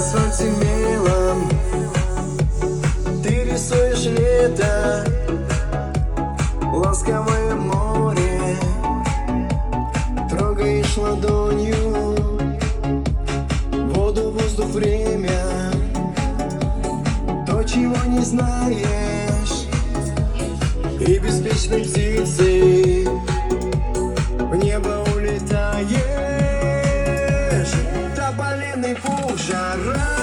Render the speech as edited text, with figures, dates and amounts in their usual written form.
асфальте мелом ты рисуешь лето, ласковое море, трогаешь ладонью воду, воздух, время, то, чего не знаешь, и беспечной птицей в небо улетаешь. Тополиный пух, жара.